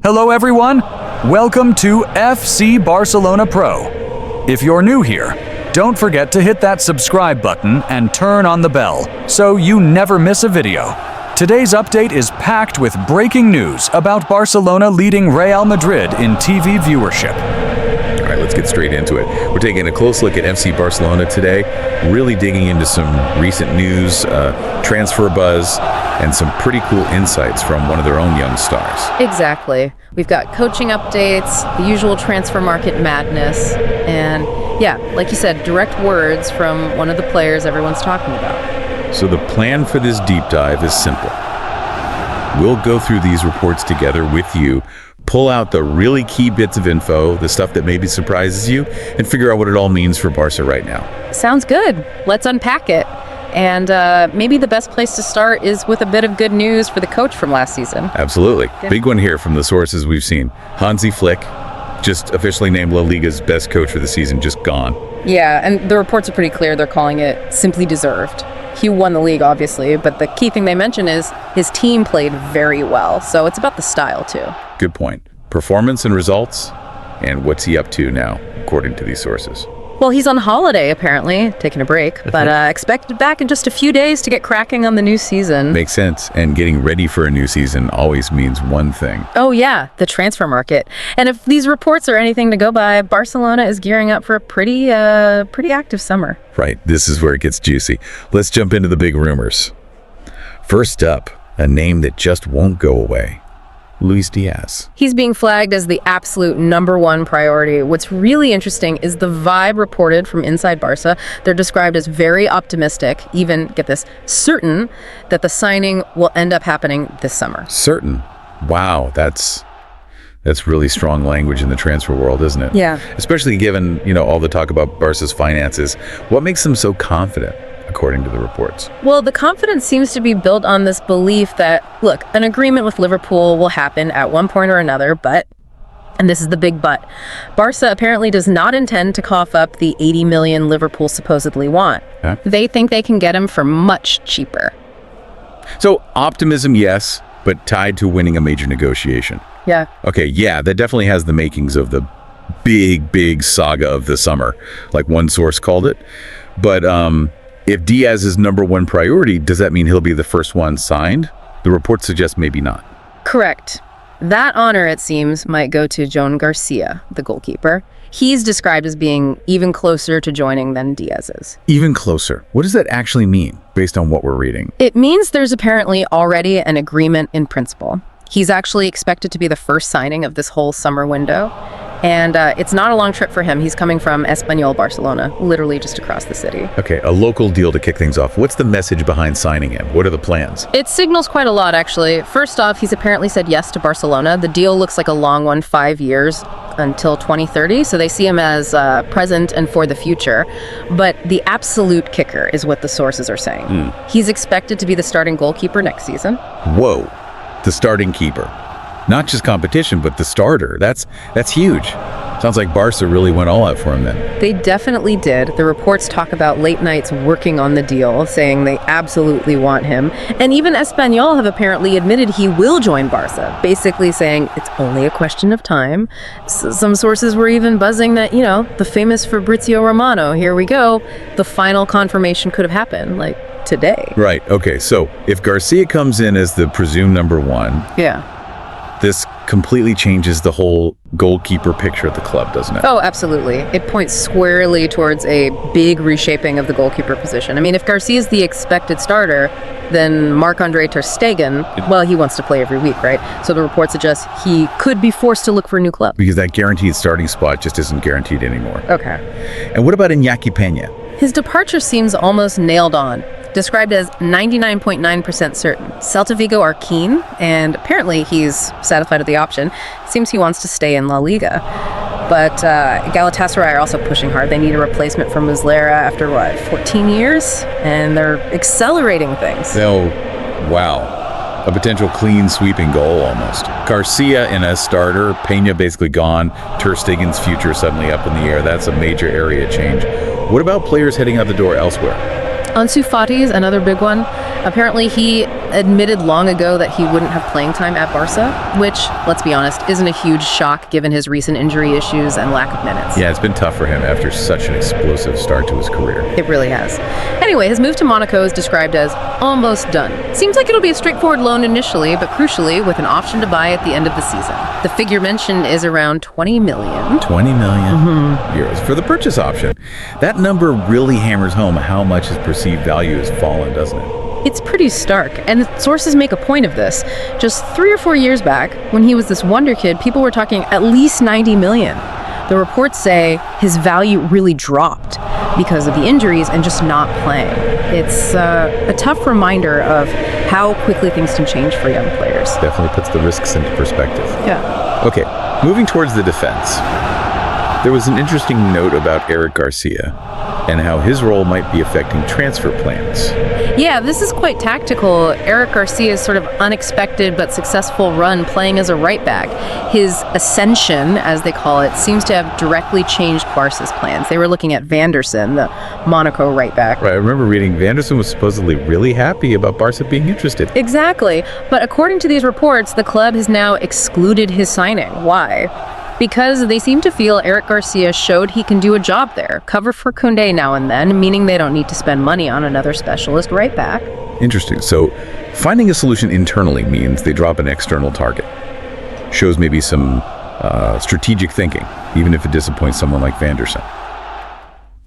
Hello everyone, welcome to FC Barcelona Pro. If you're new here, don't forget to hit that subscribe button and turn on the bell so you never miss a video. Today's update is packed with breaking news about Barcelona leading Real Madrid in TV viewership. All right, let's get straight into it. We're taking a close look at FC Barcelona today, really digging into some recent news, transfer buzz, and some pretty cool insights from one of their own young stars. Exactly. We've got coaching updates, the usual transfer market madness, and yeah, like you said, direct words from one of the players everyone's talking about. So the plan for this deep dive is simple. We'll go through these reports together with you, pull out the really key bits of info, the stuff that maybe surprises you, and figure out what it all means for Barca right now. Sounds good. Let's unpack it. And maybe the best place to start is with a bit of good news for the coach from last season. Absolutely. Big one here from the sources we've seen. Hansi Flick, just officially named La Liga's best coach for the season, just gone. Yeah, and the reports are pretty clear. They're calling it simply deserved. He won the league, obviously, but the key thing they mention is his team played very well. So it's about the style, too. Good point. Performance and results, and what's he up to now, according to these sources? Well, he's on holiday, apparently, taking a break, but expected back in just a few days to get cracking on the new season. Makes sense, and getting ready for a new season always means one thing. Oh yeah, the transfer market. And if these reports are anything to go by, Barcelona is gearing up for a pretty active summer. Right, this is where it gets juicy. Let's jump into the big rumors. First up, a name that just won't go away. Luis Diaz. He's being flagged as the absolute #1 priority. What's really interesting is the vibe reported from inside Barca. They're described as very optimistic, even, get this, certain that the signing will end up happening this summer. Certain? Wow, that's really strong language in the transfer world, isn't it? Yeah. Especially given, all the talk about Barca's finances. What makes them so confident, according to the reports? Well, the confidence seems to be built on this belief that, look, an agreement with Liverpool will happen at one point or another, but, and this is the big but, Barca apparently does not intend to cough up the 80 million Liverpool supposedly want. Okay. They think they can get him for much cheaper. So optimism, yes, but tied to winning a major negotiation. Yeah. Okay, yeah, that definitely has the makings of the big saga of the summer, like one source called it. But if Diaz is #1 priority, does that mean he'll be the first one signed? The report suggests maybe not. Correct. That honor, it seems, might go to Joan Garcia, the goalkeeper. He's described as being even closer to joining than Diaz is. Even closer. What does that actually mean, based on what we're reading? It means there's apparently already an agreement in principle. He's actually expected to be the first signing of this whole summer window. And it's not a long trip for him. He's coming from Espanyol, Barcelona, literally just across the city. Okay, a local deal to kick things off. What's the message behind signing him? What are the plans? It signals quite a lot, actually. First off, he's apparently said yes to Barcelona. The deal looks like a long one, 5 years until 2030. So they see him as present and for the future. But the absolute kicker is what the sources are saying. He's expected to be the starting goalkeeper next season. Whoa, the starting keeper. Not just competition, but the starter. That's huge. Sounds like Barca really went all out for him then. They definitely did. The reports talk about late nights working on the deal, saying they absolutely want him. And even Espanyol have apparently admitted he will join Barca, basically saying it's only a question of time. Some sources were even buzzing that, the famous Fabrizio Romano, here we go, the final confirmation could have happened, like today. Right, okay, so if Garcia comes in as the presumed #1, Yeah. this completely changes the whole goalkeeper picture at the club, doesn't it? Oh, absolutely. It points squarely towards a big reshaping of the goalkeeper position. I mean, if Garcia is the expected starter, then Marc-Andre ter Stegen, well, he wants to play every week, right? So the report suggests he could be forced to look for a new club. Because that guaranteed starting spot just isn't guaranteed anymore. Okay. And what about Inaki Pena? His departure seems almost nailed on. Described as 99.9% certain. Celta Vigo are keen, and apparently he's satisfied with the option. Seems he wants to stay in La Liga. But Galatasaray are also pushing hard. They need a replacement for Muslera after, 14 years? And they're accelerating things. Oh, wow. A potential clean sweeping goal almost. Garcia in as starter, Pena basically gone, ter Stegen's future suddenly up in the air. That's a major area change. What about players heading out the door elsewhere? Ansu Fati is another big one. Apparently he admitted long ago that he wouldn't have playing time at Barca, which, let's be honest, isn't a huge shock given his recent injury issues and lack of minutes. Yeah, it's been tough for him after such an explosive start to his career. It really has. Anyway, his move to Monaco is described as almost done. Seems like it'll be a straightforward loan initially, but crucially with an option to buy at the end of the season. The figure mentioned is around 20 million. 20 million euros for the purchase option. That number really hammers home how much his perceived value has fallen, doesn't it? It's pretty stark, and sources make a point of this. Just 3 or 4 years back, when he was this wonder kid, people were talking at least 90 million. The reports say his value really dropped because of the injuries and just not playing. It's a tough reminder of how quickly things can change for young players. Definitely puts the risks into perspective. Yeah. Okay, moving towards the defense. There was an interesting note about Eric Garcia and how his role might be affecting transfer plans. Yeah, this is quite tactical. Eric Garcia's sort of unexpected but successful run playing as a right back, his ascension, as they call it, seems to have directly changed Barca's plans. They were looking at Vanderson, the Monaco right back. Right, I remember reading Vanderson was supposedly really happy about Barca being interested. Exactly, but according to these reports, the club has now excluded his signing. Why? Because they seem to feel Eric Garcia showed he can do a job there, cover for Koundé now and then, meaning they don't need to spend money on another specialist right back. Interesting. So finding a solution internally means they drop an external target. Shows maybe some strategic thinking, even if it disappoints someone like Vanderson.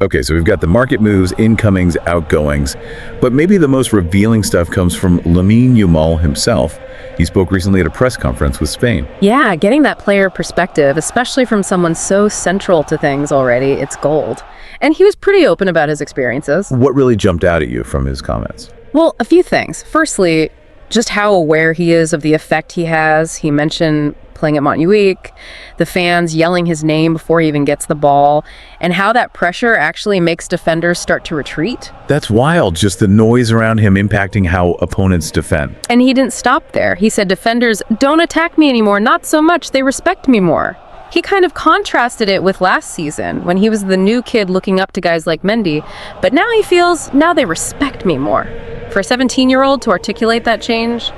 Okay, so we've got the market moves, incomings, outgoings, but maybe the most revealing stuff comes from Lamine Yamal himself. He spoke recently at a press conference with Spain. Yeah, getting that player perspective, especially from someone so central to things already, it's gold. And he was pretty open about his experiences. What really jumped out at you from his comments? Well, a few things. Firstly, just how aware he is of the effect he has. He mentioned playing at Montjuic, the fans yelling his name before he even gets the ball, and how that pressure actually makes defenders start to retreat. That's wild, just the noise around him impacting how opponents defend. And he didn't stop there. He said, defenders don't attack me anymore, not so much, they respect me more. He kind of contrasted it with last season, when he was the new kid looking up to guys like Mendy, but now he feels, now they respect me more. For a 17-year-old to articulate that change,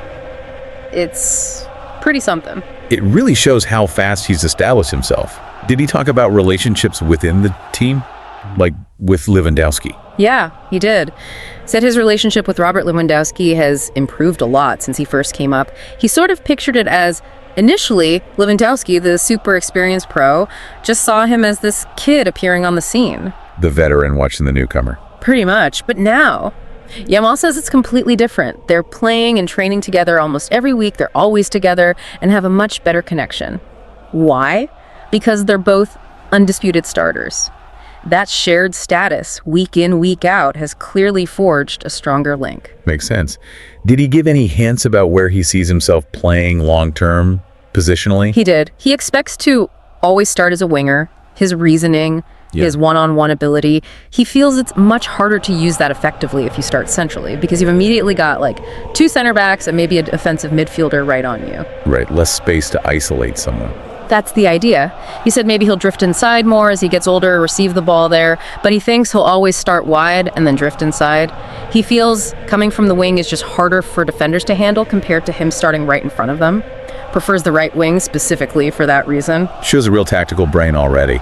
it's pretty something. It really shows how fast he's established himself. Did he talk about relationships within the team? Like with Lewandowski? Yeah, he did. Said his relationship with Robert Lewandowski has improved a lot since he first came up. He sort of pictured it as, initially, Lewandowski, the super experienced pro, just saw him as this kid appearing on the scene. The veteran watching the newcomer. Pretty much, but now Yamal says it's completely different. They're playing and training together almost every week. They're always together and have a much better connection. Why? Because they're both undisputed starters. That shared status, week in, week out, has clearly forged a stronger link. Makes sense. Did he give any hints about where he sees himself playing long-term, positionally? He did. He expects to always start as a winger. His reasoning, his one-on-one ability, he feels it's much harder to use that effectively if you start centrally, because you've immediately got like 2 center backs and maybe a defensive midfielder right on you. Right, less space to isolate someone. That's the idea. He said maybe he'll drift inside more as he gets older, receive the ball there, but he thinks he'll always start wide and then drift inside. He feels coming from the wing is just harder for defenders to handle compared to him starting right in front of them. Prefers the right wing specifically for that reason. Shows a real tactical brain already.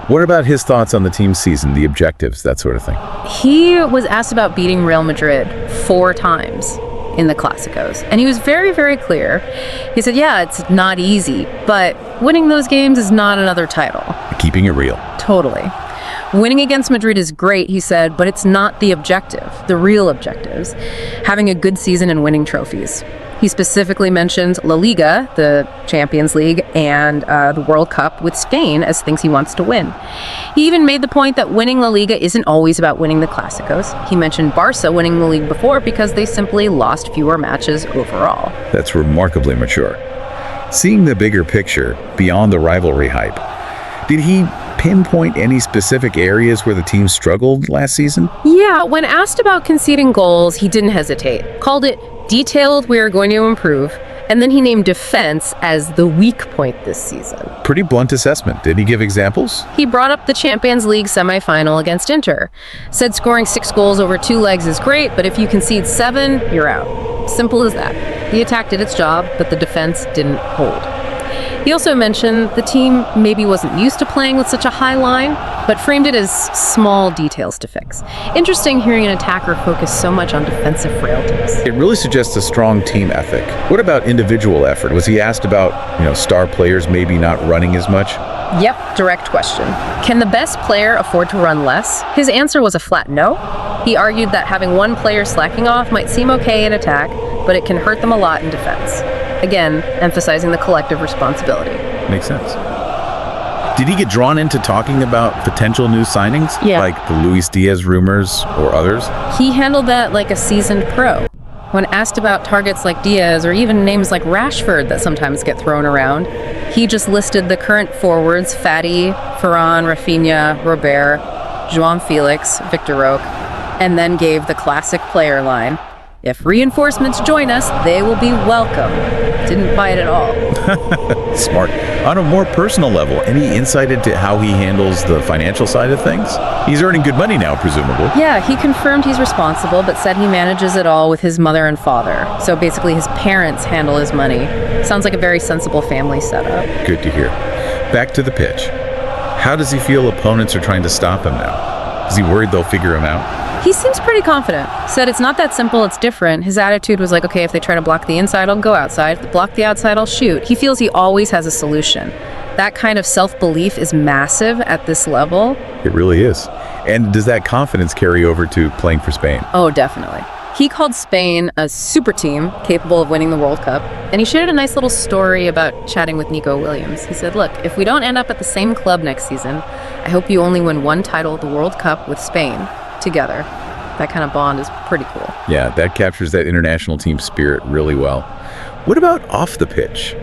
What about his thoughts on the team's season, the objectives, that sort of thing? He was asked about beating Real Madrid 4 times in the Clásicos, and he was very, very clear. He said, yeah, it's not easy, but winning those games is not another title. Keeping it real. Totally. Winning against Madrid is great, he said, but it's not the objective. The real objectives. Having a good season and winning trophies. He specifically mentions La Liga, the Champions League, and the World Cup with Spain as things he wants to win. He even made the point that winning La Liga isn't always about winning the Clásicos. He mentioned Barca winning the league before because they simply lost fewer matches overall. That's remarkably mature. Seeing the bigger picture, beyond the rivalry hype, did he pinpoint any specific areas where the team struggled last season? Yeah, when asked about conceding goals, he didn't hesitate. Called it detailed, we are going to improve, And then he named defense as the weak point this season. Pretty blunt assessment. Did he give examples? He brought up the Champions League semifinal against Inter. Said scoring 6 goals over 2 legs is great, but if you concede 7, you're out. Simple as that. The attack did its job, but the defense didn't hold. He also mentioned the team maybe wasn't used to playing with such a high line, but framed it as small details to fix. Interesting hearing an attacker focus so much on defensive frailties. It really suggests a strong team ethic. What about individual effort? Was he asked about, star players maybe not running as much? Yep, direct question. Can the best player afford to run less? His answer was a flat no. He argued that having one player slacking off might seem okay in attack, but it can hurt them a lot in defense. Again, emphasizing the collective responsibility. Makes sense. Did he get drawn into talking about potential new signings? Yeah. Like the Luis Diaz rumors or others? He handled that like a seasoned pro. When asked about targets like Diaz or even names like Rashford that sometimes get thrown around, he just listed the current forwards, Fati, Ferran, Rafinha, Robert, João Felix, Victor Roque, and then gave the classic player line. If reinforcements join us, they will be welcome. Didn't buy it at all. Smart. On a more personal level, any insight into how he handles the financial side of things? He's earning good money now, presumably. Yeah, he confirmed he's responsible, but said he manages it all with his mother and father. So basically his parents handle his money. Sounds like a very sensible family setup. Good to hear. Back to the pitch. How does he feel opponents are trying to stop him now? Is he worried they'll figure him out? He seems pretty confident. Said it's not that simple, it's different. His attitude was like, okay, if they try to block the inside, I'll go outside. If they block the outside, I'll shoot. He feels he always has a solution. That kind of self-belief is massive at this level. It really is. And does that confidence carry over to playing for Spain? Oh, definitely. He called Spain a super team capable of winning the World Cup. And he shared a nice little story about chatting with Nico Williams. He said, look, if we don't end up at the same club next season, I hope you only win one title of the World Cup with Spain together. That kind of bond is pretty cool. Yeah, that captures that international team spirit really well. What about off the pitch?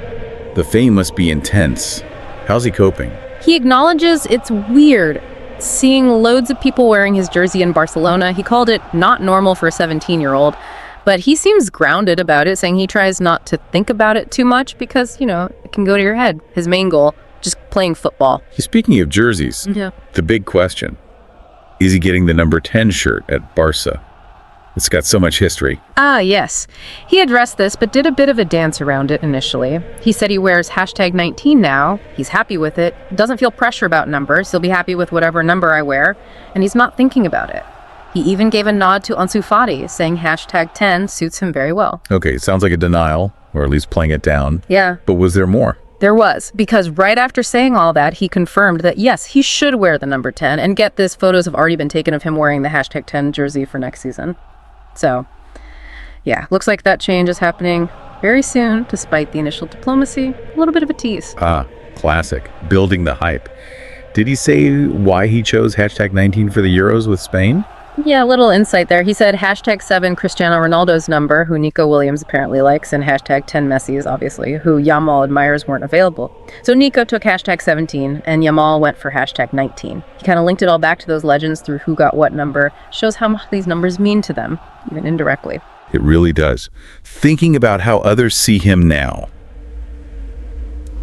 The fame must be intense. How's he coping? He acknowledges it's weird seeing loads of people wearing his jersey in Barcelona. He called it not normal for a 17-year-old, but he seems grounded about it, saying he tries not to think about it too much because, it can go to your head. His main goal, just playing football. Speaking of jerseys, Yeah. the big question. Is he getting the number 10 shirt at Barca? It's got so much history. Ah, yes. He addressed this, but did a bit of a dance around it initially. He said he wears #19 now. He's happy with it. Doesn't feel pressure about numbers. He'll be happy with whatever number I wear, and he's not thinking about it. He even gave a nod to Ansu Fati, saying #10 suits him very well. Okay, it sounds like a denial, or at least playing it down. Yeah. But was there more? There was, because right after saying all that, he confirmed that, yes, he should wear the number 10, and get this, photos have already been taken of him wearing the #10 jersey for next season. So, yeah, looks like that change is happening very soon, despite the initial diplomacy. A little bit of a tease. Ah, classic. Building the hype. Did he say why he chose #19 for the Euros with Spain? Yeah, a little insight there. He said #7 Cristiano Ronaldo's number, who Nico Williams apparently likes, and #10 Messi's, obviously, who Yamal admires, weren't available. So Nico took #17, and Yamal went for #19. He kind of linked it all back to those legends through who got what number. Shows how much these numbers mean to them, even indirectly. It really does. Thinking about how others see him now,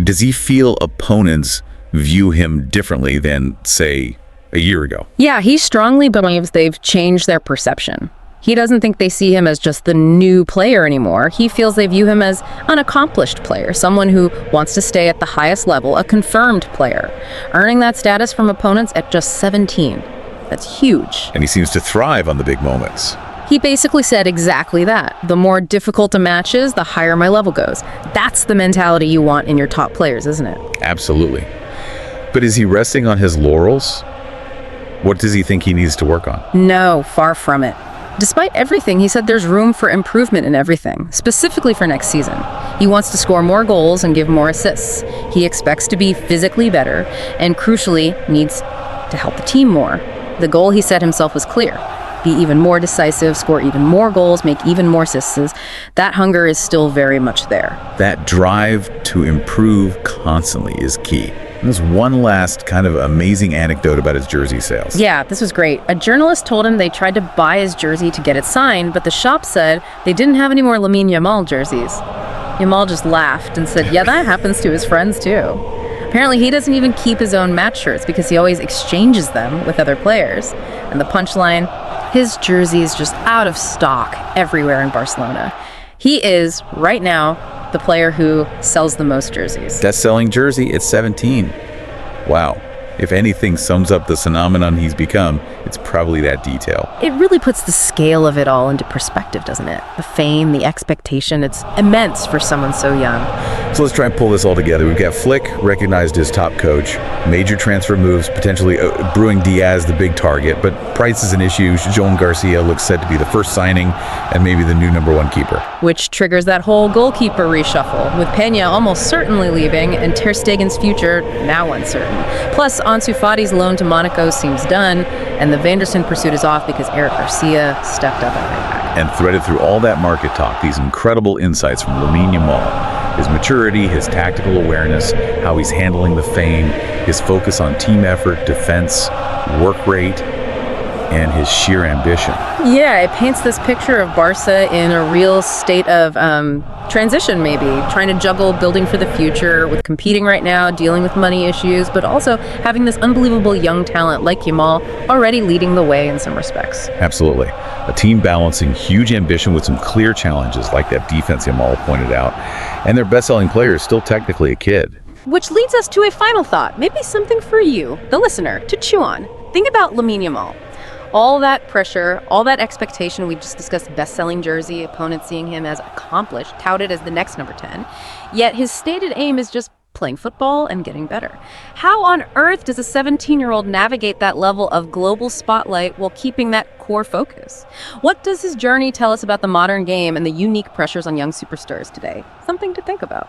does he feel opponents view him differently than, say, a year ago? Yeah, he strongly believes they've changed their perception. He doesn't think they see him as just the new player anymore. He feels they view him as an accomplished player, someone who wants to stay at the highest level, a confirmed player, earning that status from opponents at just 17. That's huge. And he seems to thrive on the big moments. He basically said exactly that. The more difficult a match is, the higher my level goes. That's the mentality you want in your top players, isn't it? Absolutely. But is he resting on his laurels? What does he think he needs to work on? No, far from it. Despite everything, he said there's room for improvement in everything, specifically for next season. He wants to score more goals and give more assists. He expects to be physically better, and crucially, needs to help the team more. The goal he set himself was clear. Be even more decisive, score even more goals, make even more assists. That hunger is still very much there. That drive to improve constantly is key. And there's one last kind of amazing anecdote about his jersey sales. Yeah, this was great. A journalist told him they tried to buy his jersey to get it signed, but the shop said they didn't have any more Lamine Yamal jerseys. Yamal just laughed and said, yeah, that happens to his friends too. Apparently, he doesn't even keep his own match shirts because he always exchanges them with other players. And the punchline, his jersey is just out of stock everywhere in Barcelona. He is, right now, the player who sells the most jerseys. Best-selling jersey at 17. Wow. If anything sums up the phenomenon he's become, it's probably that detail. It really puts the scale of it all into perspective, doesn't it? The fame, the expectation, it's immense for someone so young. So let's try and pull this all together. We've got Flick, recognized as top coach, major transfer moves, potentially brewing Diaz the big target, but price is an issue. Joan Garcia looks set to be the first signing and maybe the new #1 keeper. Which triggers that whole goalkeeper reshuffle, with Pena almost certainly leaving and Ter Stegen's future now uncertain. Plus, Ansu Fati's loan to Monaco seems done, and the Vanderson pursuit is off because Joan Garcia stepped up at right back. And threaded through all that market talk, these incredible insights from Lamine Yamal. His maturity, his tactical awareness, how he's handling the fame, his focus on team effort, defense, work rate, and his sheer ambition. Yeah, it paints this picture of Barca in a real state of transition, maybe, trying to juggle building for the future with competing right now, dealing with money issues, but also having this unbelievable young talent like Yamal already leading the way in some respects. Absolutely. A team balancing huge ambition with some clear challenges like that defense Yamal pointed out, and their best-selling player is still technically a kid. Which leads us to a final thought, maybe something for you, the listener, to chew on. Think about Lamine Yamal. All that pressure, all that expectation, we just discussed best-selling jersey, opponents seeing him as accomplished, touted as the next number 10. Yet his stated aim is just playing football and getting better. How on earth does a 17-year-old navigate that level of global spotlight while keeping that core focus? What does his journey tell us about the modern game and the unique pressures on young superstars today? Something to think about.